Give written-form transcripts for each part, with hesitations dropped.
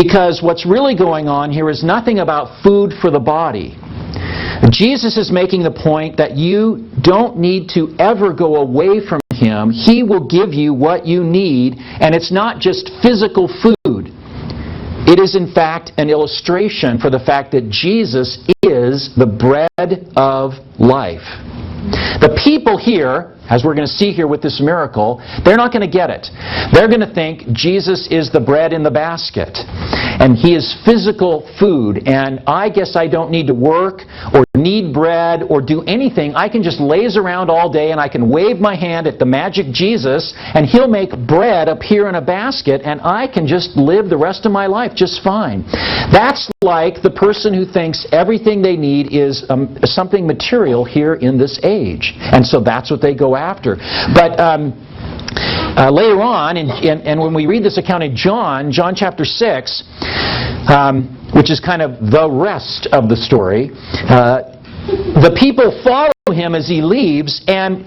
Because what's really going on here is nothing about food for the body. Jesus is making the point that you don't need to ever go away from Him. He will give you what you need, and it's not just physical food. It is in fact an illustration for the fact that Jesus is the bread of life. The people here, as we're going to see here with this miracle, they're not going to get it. They're going to think Jesus is the bread in the basket, and He is physical food, and I guess I don't need to work or need bread or do anything. I can just laze around all day and I can wave my hand at the magic Jesus and He'll make bread appear in a basket and I can just live the rest of my life just fine. That's like the person who thinks everything they need is something material here in this age. And so that's what they go after. But later on, and when we read this account in John chapter 6, which is kind of the rest of the story, the people follow Him as He leaves, and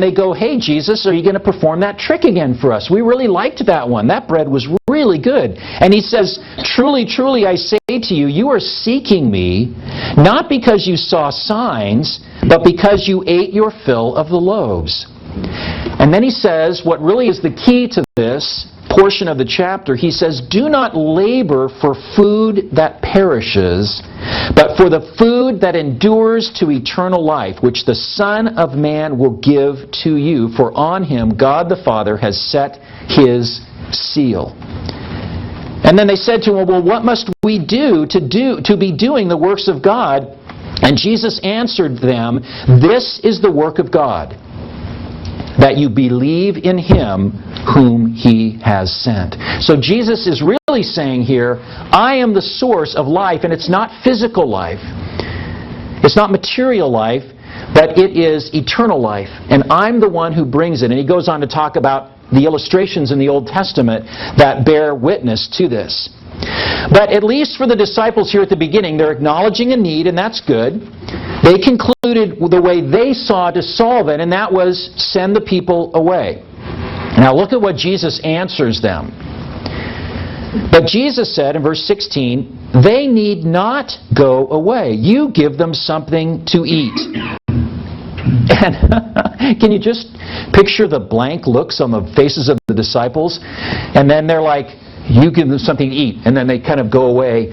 they go, "Hey, Jesus, are you going to perform that trick again for us? We really liked that one. That bread was really good." And He says, "Truly, truly, I say to you, you are seeking Me, not because you saw signs, but because you ate your fill of the loaves." And then He says, what really is the key to this portion of the chapter, He says, "Do not labor for food that perishes, but for the food that endures to eternal life, which the Son of Man will give to you, for on Him God the Father has set His seal." And then they said to Him, "Well, what must we do to be doing the works of God?" And Jesus answered them, "This is the work of God, that you believe in Him whom He has sent." So Jesus is really saying here, I am the source of life, and it's not physical life. It's not material life, but it is eternal life. And I'm the one who brings it. And He goes on to talk about the illustrations in the Old Testament that bear witness to this. But at least for the disciples here at the beginning, they're acknowledging a need, and that's good. They concluded the way they saw to solve it, and that was send the people away. Now look at what Jesus answers them. But Jesus said in verse 16, "They need not go away. You give them something to eat." And can you just picture the blank looks on the faces of the disciples? And then they're like, "You give them something to eat," and then they kind of go away.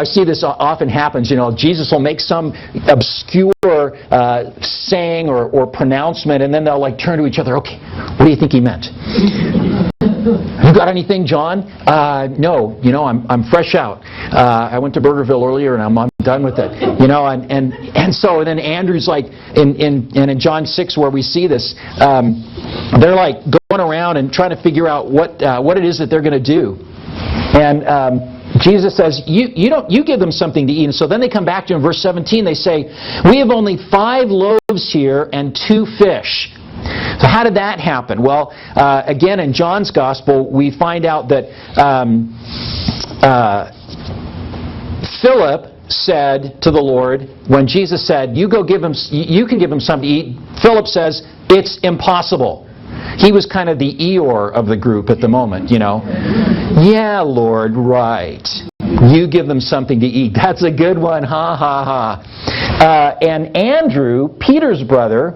I see this often happens. Jesus will make some obscure saying or pronouncement, and then they'll turn to each other. "Okay, what do you think He meant? You got anything, John?" "No. I'm fresh out. I went to Burgerville earlier, and I'm done with it." And so then Andrew's in John 6 where we see this, they're going around and trying to figure out what it is that they're going to do. And Jesus says, you give them something to eat. And so then they come back to Him in verse 17. They say, "We have only 5 loaves here and 2 fish." So how did that happen? Well, again, in John's Gospel, we find out that Philip said to the Lord, when Jesus said, you can give him something to eat, Philip says, "It's impossible." He was kind of the Eeyore of the group at the moment, "Yeah, Lord, right. You give them something to eat. That's a good one, ha, ha, ha." And Andrew, Peter's brother,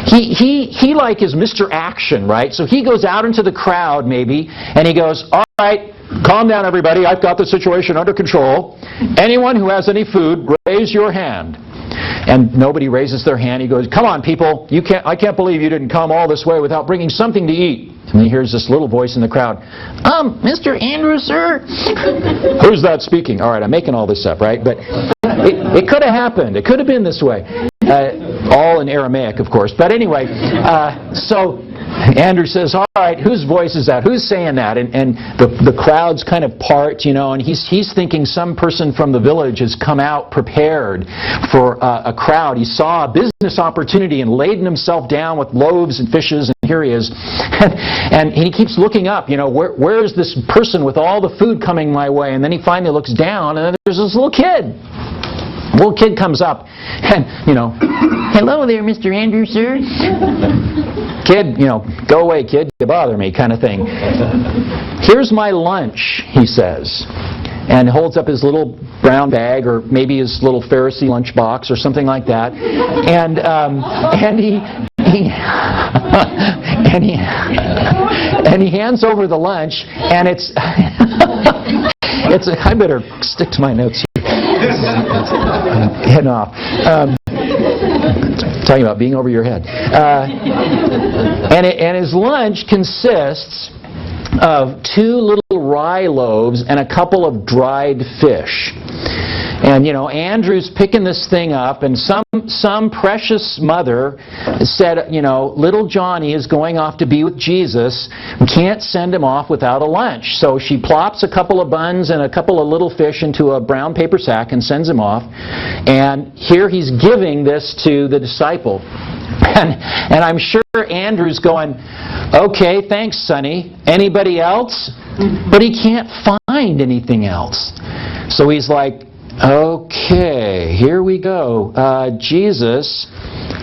he is Mr. Action, right? So he goes out into the crowd maybe, and he goes, "All right, calm down everybody, I've got the situation under control. Anyone who has any food, raise your hand." And nobody raises their hand. He goes, "Come on, people, I can't believe you didn't come all this way without bringing something to eat." And he hears this little voice in the crowd, "Mr. Andrew, sir." Who's that speaking? All right, I'm making all this up, right? But it could have happened. It could have been this way. All in Aramaic, of course. But anyway, so Andrew says, "All right, whose voice is that? Who's saying that?" And the crowds kind of part, and he's thinking some person from the village has come out prepared for a crowd. He saw a business opportunity and laden himself down with loaves and fishes, and here he is. And he keeps looking up, where is this person with all the food coming my way? And then he finally looks down, and there's this little kid. Little kid comes up and, hello there, Mr. Andrew, sir. Kid, go away, kid, you bother me, kind of thing. Here's my lunch, he says, and holds up his little brown bag, or maybe his little Pharisee lunch box, or something like that, and he hands over the lunch, and it's I better stick to my notes here. Heading off. Talking about being over your head. And his lunch consists of 2 little rye loaves and a couple of dried fish. And, Andrew's picking this thing up, and some precious mother said, little Johnny is going off to be with Jesus. We can't send him off without a lunch. So she plops a couple of buns and a couple of little fish into a brown paper sack and sends him off. And here he's giving this to the disciple. And I'm sure Andrew's going, okay, thanks, Sonny. Anybody else? But he can't find anything else. So he's like, okay, here we go. Jesus,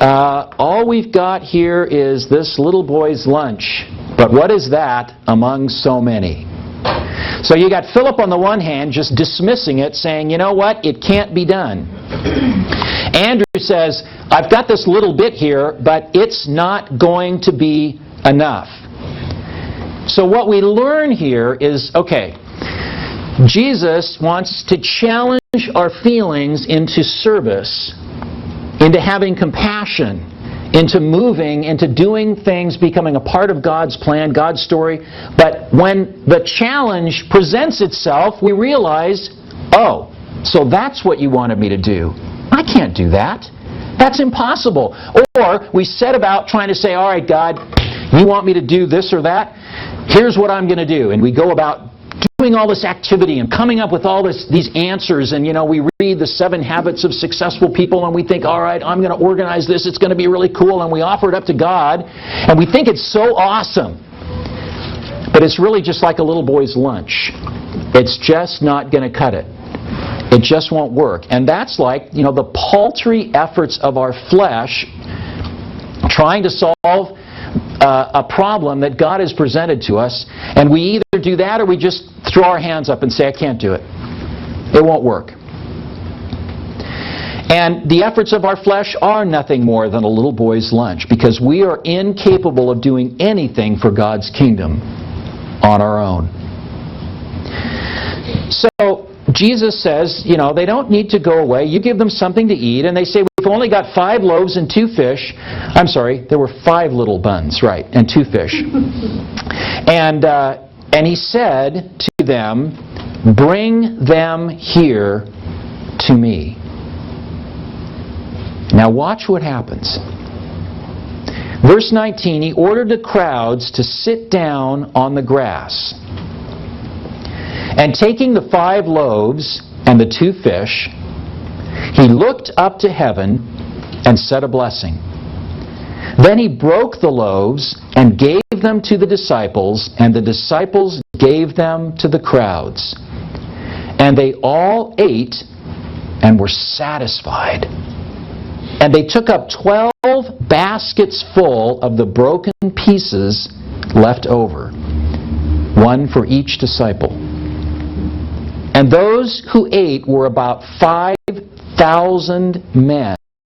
all we've got here is this little boy's lunch. But what is that among so many? So you got Philip on the one hand just dismissing it, saying, you know what, it can't be done. Andrew says, I've got this little bit here, but it's not going to be enough. So what we learn here is, okay, Jesus wants to challenge our feelings into service, into having compassion, into moving, into doing things, becoming a part of God's plan, God's story. But when the challenge presents itself, we realize, oh, so that's what you wanted me to do. I can't do that. That's impossible. Or we set about trying to say, all right, God, you want me to do this or that? Here's what I'm going to do. And we go about doing all this activity and coming up with all these answers, and we read the 7 Habits of Successful People, and we think, all right, I'm going to organize this, it's going to be really cool, and we offer it up to God, and we think it's so awesome. But it's really just like a little boy's lunch. It's just not going to cut it. It just won't work. And that's like, the paltry efforts of our flesh trying to solve a problem that God has presented to us, and we either do that or we just throw our hands up and say, I can't do it. It won't work. And the efforts of our flesh are nothing more than a little boy's lunch, because we are incapable of doing anything for God's kingdom on our own. So Jesus says, they don't need to go away. You give them something to eat, and they say, we've only got 5 loaves and 2 fish. I'm sorry, there were 5 little buns, right, and 2 fish. And he said to them, bring them here to me. Now watch what happens. Verse 19, he ordered the crowds to sit down on the grass. And taking the 5 loaves and the 2 fish, he looked up to heaven and said a blessing. Then he broke the loaves and gave them to the disciples, and the disciples gave them to the crowds. And they all ate and were satisfied. And they took up 12 baskets full of the broken pieces left over, 1 for each disciple. And those who ate were about 5,000 men.